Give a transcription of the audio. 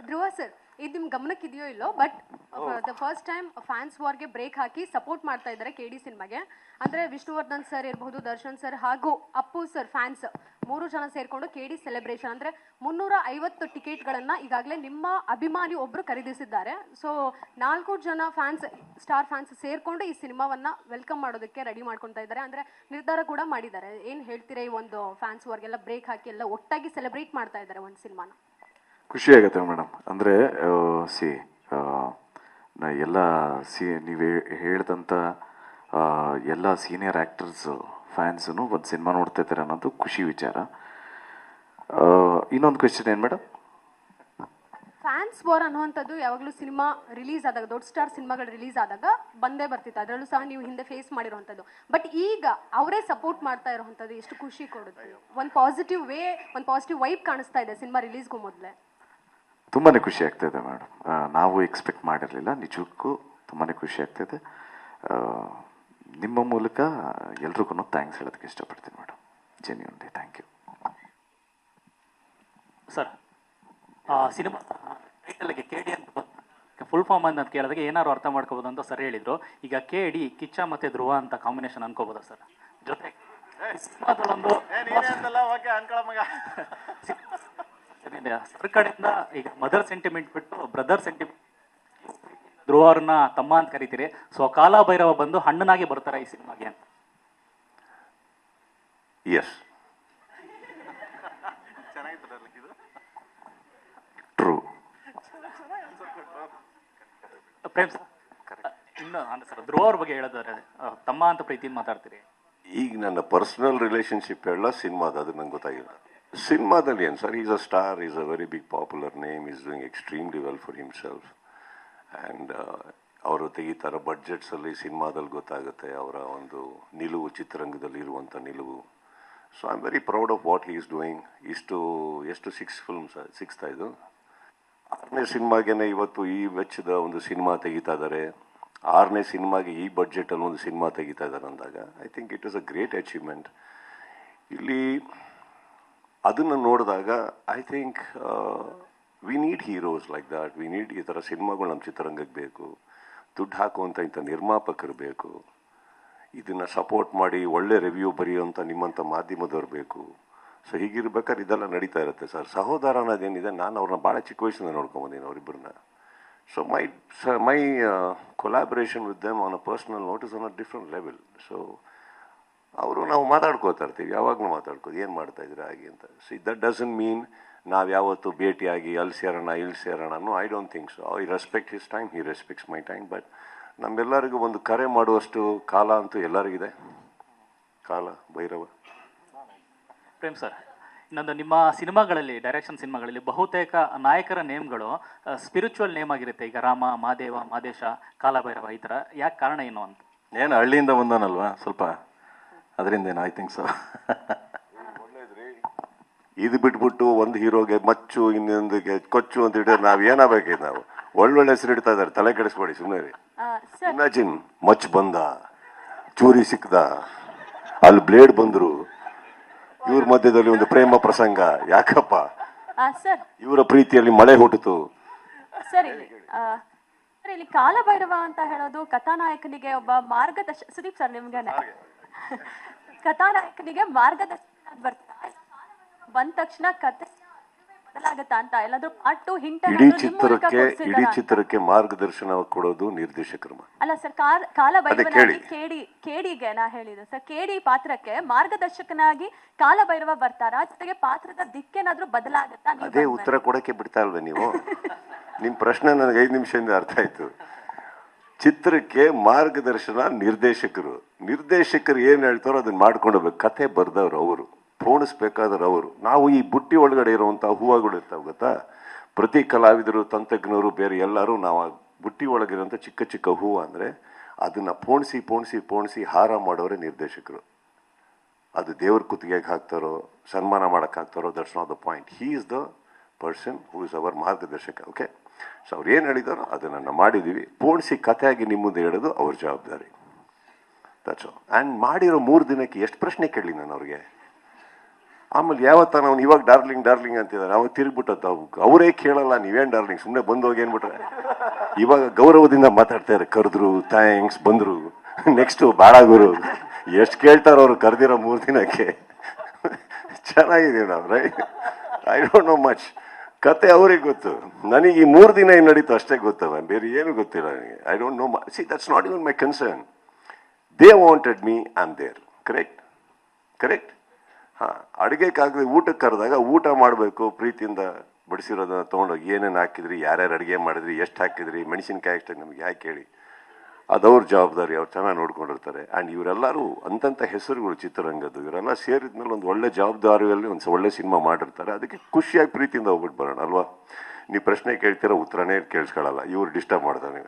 ಧ್ರುವ sir, ಇದು ನಿಮ್ ಗಮನಕ್ಕೆ ಇದೆಯೋ ಇಲ್ಲೋ, but the first time fans ವಾರ್ಗೆ ಬ್ರೇಕ್ ಹಾಕಿ ಸಪೋರ್ಟ್ ಮಾಡ್ತಾ ಇದ್ದಾರೆ KD ಸಿನಿಮಾಗೆ. ಅಂದ್ರೆ ವಿಷ್ಣುವರ್ಧನ್ ಸರ್ ಇರಬಹುದು, ದರ್ಶನ್ ಸರ್ ಹಾಗೂ ಅಪ್ಪು ಸರ್ ಫ್ಯಾನ್ಸ್ 3 ಜನ ಸೇರ್ಕೊಂಡು KD ಸೆಲೆಬ್ರೇಷನ್ ಅಂದ್ರೆ 350 ಟಿಕೆಟ್ಗಳನ್ನ ಈಗಾಗಲೇ ನಿಮ್ಮ ಅಭಿಮಾನಿ ಒಬ್ರು ಖರೀದಿಸಿದ್ದಾರೆ. ಸೊ 4 ಜನ ಫ್ಯಾನ್ಸ್, ಸ್ಟಾರ್ ಫ್ಯಾನ್ಸ್ ಸೇರ್ಕೊಂಡು ಈ ಸಿನಿಮಾವನ್ನ ವೆಲ್ಕಮ್ ಮಾಡೋದಕ್ಕೆ ರೆಡಿ ಮಾಡ್ಕೊತಾ ಇದ್ದಾರೆ, ಅಂದ್ರೆ ನಿರ್ಧಾರ ಕೂಡ ಮಾಡಿದ್ದಾರೆ. ಏನ್ ಹೇಳ್ತೀರಾ ಈ ಒಂದು ಫ್ಯಾನ್ಸ್ ವಾರ್ಗೆಲ್ಲ ಬ್ರೇಕ್ ಹಾಕಿ ಎಲ್ಲ ಒಟ್ಟಾಗಿ ಸೆಲೆಬ್ರೇಟ್ ಮಾಡ್ತಾ ಇದ್ದಾರೆ ಒಂದು ಸಿನಿಮಾನ? ಖುಷಿ ಆಗುತ್ತೆ ಮೇಡಮ್. ಅಂದರೆ ಎಲ್ಲ ನೀವು ಹೇಳ್ದಂಥ ಎಲ್ಲ ಸೀನಿಯರ್ ಆ್ಯಕ್ಟರ್ಸು ಫ್ಯಾನ್ಸು ಒಂದು ಸಿನಿಮಾ ನೋಡ್ತಾ ಇದ್ದಾರೆ ಅನ್ನೋದು ಖುಷಿ ವಿಚಾರ. ಇನ್ನೊಂದು ಕ್ವೆಶ್ಚನ್ ಏನು ಮೇಡಮ್? ಫ್ಯಾನ್ಸ್ ವಾರ್ ಅನ್ನುವಂಥದ್ದು ಯಾವಾಗಲೂ ಸಿನಿಮಾ ರಿಲೀಸ್ ಆದಾಗ, ದೊಡ್ಡ ಸ್ಟಾರ್ ಸಿನಿಮಾಗಳು ರಿಲೀಸ್ ಆದಾಗ ಬಂದೇ ಬರ್ತಿತ್ತು, ಅದರಲ್ಲೂ ಸಹ ನೀವು ಹಿಂದೆ ಫೇಸ್ ಮಾಡಿರುವಂಥದ್ದು. ಬಟ್ ಈಗ ಅವರೇ ಸಪೋರ್ಟ್ ಮಾಡ್ತಾ ಇರುವಂಥದ್ದು ಎಷ್ಟು ಖುಷಿ ಕೊಡುತ್ತೆ. ಒಂದು ಪಾಸಿಟಿವ್ ಒಂದು ಪಾಸಿಟಿವ್ ವೈಬ್ ಕಾಣಿಸ್ತಾ ಇದೆ ಸಿನಿಮಾ ರಿಲೀಸ್ಗೂ ಮೊದಲೇ. ತುಂಬಾ ಖುಷಿ ಆಗ್ತಾಯಿದೆ ಮೇಡಮ್. ನಾವು ಎಕ್ಸ್ಪೆಕ್ಟ್ ಮಾಡಿರಲಿಲ್ಲ, ನಿಜಕ್ಕೂ ತುಂಬಾ ಖುಷಿ ಆಗ್ತಾಯಿದೆ. ನಿಮ್ಮ ಮೂಲಕ ಎಲ್ರಿಗೂ ಥ್ಯಾಂಕ್ಸ್ ಹೇಳೋದಕ್ಕೆ ಇಷ್ಟಪಡ್ತೀನಿ madam. Genuinely thank you sir. Cinema ಟೈಟಲ್ಗೆ KD ಅಂತ ಫುಲ್ ಫಾರ್ಮ್ ಅಂತ ಕೇಳಿದಾಗ ಏನಾದ್ರು ಅರ್ಥ ಮಾಡ್ಕೋಬೋದು ಅಂತ ಸರ್ ಹೇಳಿದ್ರು. ಈಗ KD ಕಿಚ್ಚ ಮತ್ತೆ ಧ್ರುವ ಅಂತ ಕಾಂಬಿನೇಷನ್ ಅನ್ಕೋಬೋದಾ ಸರ್? ಜೊತೆ ಸಿನಿಮಾದಲ್ಲೊಂದು ಸರ್ ಕಡೆಯಿಂದ ಈಗ ಮದರ್ ಸೆಂಟಿಮೆಂಟ್ ಬಿಟ್ಟು ಬ್ರದರ್ ಸೆಂಟಿಮೆಂಟ್, ಧ್ರುವ ಅವ್ರನ್ನ ತಮ್ಮ ಅಂತ ಕರಿತೀರಿ. ಸೊ ಕಾಲಭೈರವ ಬಂದು ಹಣ್ಣನಾಗಿ ಬರ್ತಾರೆ ಈ ಸಿನಿಮಾಗೆ ಅಂತ. Yes, true. ಪ್ರೇಮ್ ಸರ್, ಇನ್ನು ಸರ್ ಧ್ರುವ ಅವ್ರ ಬಗ್ಗೆ ಹೇಳಿದ್ರೆ ತಮ್ಮ ಅಂತ ಪ್ರೀತಿಯಿಂದ ಮಾತಾಡ್ತೀರಿ. ಈಗ ನನ್ನ ಪರ್ಸನಲ್ ರಿಲೇಶನ್ಶಿಪ್ ಹೇಳ ಸಿನಿಮಾದ, ಅದು ನಂಗೆ ಗೊತ್ತಾಗಿಲ್ಲ. ಸಿನಿಮಾದಲ್ಲಿ ಏನು sir, is a star, is a very big popular name, is doing extremely well for himself. And ಅವರು ತೆಗಿತಾರ ಬಡ್ಜೆಟ್ಸಲ್ಲಿ ಸಿನಿಮಾದಲ್ಲಿ ಗೊತ್ತಾಗುತ್ತೆ ಅವರ ಒಂದು ನಿಲುವು, ಚಿತ್ರರಂಗದಲ್ಲಿ ಇರುವಂಥ ನಿಲುವು. So I am very proud of what he is doing. ಎಷ್ಟು 6 ಫಿಲ್ಮ್ಸ್, 6th ಇದು 6ನೇ ಸಿನಿಮಾಗೇನೆ ಇವತ್ತು ಈ ವೆಚ್ಚದ ಒಂದು ಸಿನಿಮಾ ತೆಗಿತಾ ಇದ್ದಾರೆ. 6ನೇ ಸಿನಿಮಾಗೆ ಈ ಬಡ್ಜೆಟಲ್ಲಿ ಒಂದು ಸಿನಿಮಾ ತೆಗಿತಾ ಇದ್ದಾರೆ ಅಂದಾಗ I think it is a great achievement. ಇಲ್ಲಿ ಅದನ್ನು ನೋಡಿದಾಗ I think we need heroes like that. We need ಈ ಥರ ಸಿನಿಮಾಗಳು ನಮ್ಮ ಚಿತ್ರರಂಗಕ್ಕೆ ಬೇಕು. ದುಡ್ಡು ಹಾಕುವಂಥ ಇಂಥ ನಿರ್ಮಾಪಕರು ಬೇಕು. ಇದನ್ನು ಸಪೋರ್ಟ್ ಮಾಡಿ ಒಳ್ಳೆ ರಿವ್ಯೂ ಬರೆಯುವಂಥ ನಿಮ್ಮಂಥ ಮಾಧ್ಯಮದವ್ರು ಬೇಕು. ಸೊ ಹೀಗಿರ್ಬೇಕಾದ್ರೆ ಇದೆಲ್ಲ ನಡೀತಾ ಇರುತ್ತೆ ಸರ್. ಸಹೋದರ ಅನ್ನೋದೇನಿದೆ, ನಾನು ಅವ್ರನ್ನ ಭಾಳ ಚಿಕ್ಕ ವಯಸ್ಸಿಂದ ನೋಡ್ಕೊಂಬಂದೀನಿ ಅವರಿಬ್ಬರನ್ನ. So my collaboration with them on a personal note is on a different level. So ಅವರು ನಾವು ಮಾತಾಡ್ಕೋತಾ ಇರ್ತೀವಿ, ಯಾವಾಗಲೂ ಮಾತಾಡ್ಕೋದು ಏನು ಮಾಡ್ತಾ ಇದ್ದೀರಾ ಹಾಗೆ ಅಂತ. ಸೊ ದಟ್ ಡಸಂಟ್ ಮೀನ್ ನಾವು ಯಾವತ್ತು ಭೇಟಿಯಾಗಿ ಅಲ್ಲಿ ಸೇರೋಣ ಇಲ್ಲಿ ಸೇರೋಣ. No, I don't think so. I respect his time, he respects my time. But ನಮ್ಮೆಲ್ಲರಿಗೂ ಒಂದು ಕರೆ ಮಾಡುವಷ್ಟು ಕಾಲ ಅಂತೂ ಎಲ್ಲರಿಗಿದೆ. ಕಾಲ ಭೈರವ. ಪ್ರೇಮ್ ಸರ್, ಇನ್ನೊಂದು ನಿಮ್ಮ ಸಿನಿಮಾಗಳಲ್ಲಿ, ಡೈರೆಕ್ಷನ್ ಸಿನಿಮಾಗಳಲ್ಲಿ ಬಹುತೇಕ ನಾಯಕರ ನೇಮ್ಗಳು ಸ್ಪಿರಿಚುವಲ್ ನೇಮ್ ಆಗಿರುತ್ತೆ. ಈಗ ರಾಮ, ಮಹಾದೇವ, ಮಾದೇಶ, ಕಾಲಭೈರವ, ಈ ಥರ. ಯಾಕೆ ಕಾರಣ ಏನು ಅಂತ? ಏನು ಹಳ್ಳಿಯಿಂದ ಬಂದನಲ್ವಾ ಸ್ವಲ್ಪ, ಅದರಿಂದ ಏನು ಐ ಥಿಂಕ್ ಸೊ. ಇದು ಬಿಟ್ಬಿಟ್ಟು ಒಂದು ಹೀರೋಗೆ ಮಚ್ಚು, ಇನ್ನೊಂದಿಗೆ ಕೊಚ್ಚು ಅಂತ ಹಿಡಿದ್ರೆ ನಾವು ಏನಾಗಬೇಕಿದೆ? ನಾವು ಒಳ್ಳೊಳ್ಳೆ ಹೆಸರು ಇಡ್ತಾ ಇದ್ದಾರೆ, ತಲೆ ಕೆಡಿಸ್ಬೇಡಿ ಸುಮ್ಮನೆ. ಇಮ್ಯಾಜಿನ್, ಮಚ್ ಬಂದ, ಚೂರಿ ಸಿಕ್ಕದ, ಅಲ್ಲಿ ಬ್ಲೇಡ್ ಬಂದ್ರು, ಇವ್ರ ಮಧ್ಯದಲ್ಲಿ ಒಂದು ಪ್ರೇಮ ಪ್ರಸಂಗ. ಯಾಕಪ್ಪ? ಇವರ ಪ್ರೀತಿಯಲ್ಲಿ ಮಳೆ ಹುಟ್ಟಿತು. ಸರಿ, ಇಲ್ಲಿ ಕಾಲಭೈರವ ಅಂತ ಹೇಳೋದು ಕಥಾನಾಯಕನಿಗೆ ಒಬ್ಬ ಮಾರ್ಗದರ್ಶಕ. ಸುದೀಪ್ ಸರ್, ನಿಮ್ಗೆ ಕಥಾನಾಯಕನಿಗೆ ಮಾರ್ಗದರ್ಶನ ಬರ್ತಾರೆ ಬಂದ ತಕ್ಷಣ ಕತೆ ಬದಲಾಗತ್ತಾ ಅಂತ ಎಲ್ಲಾದ್ರೂ ಪಾರ್ಟ್ 2 ಹಿಂಟ್ ಇಡೀ ಚಿತ್ರಕ್ಕೆ ಮಾರ್ಗದರ್ಶನ ಕೊಡೋದು ನಿರ್ದೇಶಕರು ಅಲ್ಲ ಸರ್. ಕಾಲಭೈರವನಾಗಿ KDಗೆ ನಾ ಹೇಳಿದೆ ಸರ್, KD ಪಾತ್ರಕ್ಕೆ ಮಾರ್ಗದರ್ಶಕನಾಗಿ ಕಾಲಭೈರವ ಬರ್ತಾರ, ಜೊತೆಗೆ ಪಾತ್ರದ ದಿಕ್ಕೇನಾದ್ರೂ ಬದಲಾಗತ್ತಾ? ಅದೇ ಉತ್ತರ ಕೊಡಕ್ಕೆ ಬಿಡ್ತಾ ಇಲ್ವೇ ನೀವು? ನಿಮ್ ಪ್ರಶ್ನೆ ನನಗೆ 5 ನಿಮಿಷದಿಂದ ಅರ್ಥ ಆಯ್ತು. ಚಿತ್ರಕ್ಕೆ ಮಾರ್ಗದರ್ಶನ ನಿರ್ದೇಶಕರು ಏನ್ ಹೇಳ್ತಾರೋ ಅದನ್ನ ಮಾಡ್ಕೊಂಡು ಹೋಗ್ಬೇಕು. ಕತೆ ಬರ್ದವ್ರು ಅವರು, ಪೋಣಿಸ್ಬೇಕಾದ್ರೆ ಅವರು. ನಾವು ಈ ಬುಟ್ಟಿ ಒಳಗಡೆ ಇರುವಂಥ ಹೂವುಗಳು ಇರ್ತಾವೆ ಗೊತ್ತಾ, ಪ್ರತಿ ಕಲಾವಿದರು, ತಂತ್ರಜ್ಞರು, ಬೇರೆ ಎಲ್ಲರೂ ನಾವು ಆ ಬುಟ್ಟಿ ಒಳಗಿರೋಂಥ ಚಿಕ್ಕ ಚಿಕ್ಕ ಹೂವು ಅಂದರೆ ಅದನ್ನು ಪೋಣಿಸಿ ಹಾರ ಮಾಡೋರೆ ನಿರ್ದೇಶಕರು. ಅದು ದೇವ್ರ ಕುತ್ತಿಗೆಗೆ ಹಾಕ್ತಾರೋ, ಸನ್ಮಾನ ಮಾಡಕ್ಕೆ ಹಾಕ್ತಾರೋ, that's not the point. He is the person who is our ಮಾರ್ಗದರ್ಶಕ. ಓಕೆ, ಸೊ ಅವ್ರು ಏನು ಹೇಳಿದಾರೋ ಅದನ್ನು ಮಾಡಿದ್ದೀವಿ. ಪೋಣಿಸಿ ಕಥೆಯಾಗಿ ನಿಮ್ಮ ಮುಂದೆ ಹೇಳೋದು ಅವ್ರ ಜವಾಬ್ದಾರಿ. That's all. ಆ್ಯಂಡ್ ಮಾಡಿರೋ 3 ದಿನಕ್ಕೆ ಎಷ್ಟು ಪ್ರಶ್ನೆ ಕೇಳಲಿ ನಾನು ಅವ್ರಿಗೆ? ಆಮೇಲೆ ಯಾವತ್ತ ನಾವು ಇವಾಗ ಡಾರ್ಲಿಂಗ್ ಡಾರ್ಲಿಂಗ್ ಅಂತಿದ್ದಾರೆ, ಅವಾಗ ತಿರುಗ್ಬಿಟ್ಟತ್ತ ಅವರೇ ಕೇಳಲ್ಲ ನೀವೇನು ಡಾರ್ಲಿಂಗ್ ಸುಮ್ಮನೆ ಬಂದು ಹೋಗಿ ಏನ್ಬಿಟ್ರೆ. ಇವಾಗ ಗೌರವದಿಂದ ಮಾತಾಡ್ತಾ ಇದ್ದಾರೆ, ಕರೆದ್ರು ಥ್ಯಾಂಕ್ಸ್ ಬಂದರು, ನೆಕ್ಸ್ಟು ಬಾಳ ಗುರು ಎಷ್ಟು ಕೇಳ್ತಾರ ಅವರು ಕರೆದಿರೋ 3 ದಿನಕ್ಕೆ. ಚೆನ್ನಾಗಿದ್ದೀವಿ ನಾವು, right? I don't know much, ಕತೆ ಅವ್ರಿಗೆ ಗೊತ್ತು, ನನಗೆ ಈ 3 ದಿನ ಏನು ನಡೀತು ಅಷ್ಟೇ ಗೊತ್ತವ, ಬೇರೆ ಏನು ಗೊತ್ತಿಲ್ಲ ನನಗೆ. I don't know, see that's not even my concern. They wanted me, I am there. Correct correct. ಹಾಂ, ಅಡುಗೆಕ್ಕಾಗದೆ ಊಟಕ್ಕೆ ಕರೆದಾಗ ಊಟ ಮಾಡಬೇಕು, ಪ್ರೀತಿಯಿಂದ ಬಡಿಸಿರೋದನ್ನ ತೊಗೊಂಡೋಗಿ ಏನೇನು ಹಾಕಿದ್ರಿ, ಯಾರ್ಯಾರು ಅಡುಗೆ ಮಾಡಿದ್ರಿ, ಎಷ್ಟು ಹಾಕಿದ್ರಿ, ಮೆಣಸಿನ್ಕಾಯಿ ಅಷ್ಟೇ ನಮಗೆ ಯಾಕೆ ಹೇಳಿ, ಅದವ್ರ ಜವಾಬ್ದಾರಿ, ಅವ್ರು ಚೆನ್ನಾಗಿ ನೋಡ್ಕೊಂಡಿರ್ತಾರೆ. ಆ್ಯಂಡ್ ಇವರೆಲ್ಲರೂ ಅಂತಂಥ ಹೆಸರುಗಳು ಚಿತ್ರರಂಗದ್ದು, ಇವರೆಲ್ಲ ಸೇರಿದ್ಮೇಲೆ ಒಂದು ಒಳ್ಳೆ ಜವಾಬ್ದಾರಿಯಲ್ಲಿ ಒಂದು ಒಳ್ಳೆ ಸಿನಿಮಾ ಮಾಡಿರ್ತಾರೆ. ಅದಕ್ಕೆ ಖುಷಿಯಾಗಿ ಪ್ರೀತಿಯಿಂದ ಹೋಗ್ಬಿಟ್ಟು ಬರೋಣ ಅಲ್ವಾ? ನೀವು ಪ್ರಶ್ನೆ ಕೇಳ್ತೀರಾ, ಉತ್ತರನೇ ಕೇಳಿಸ್ಕೊಳ್ಳಲ್ಲ, ಇವ್ರು ಡಿಸ್ಟರ್ಬ್ ಮಾಡ್ತಾರೆ.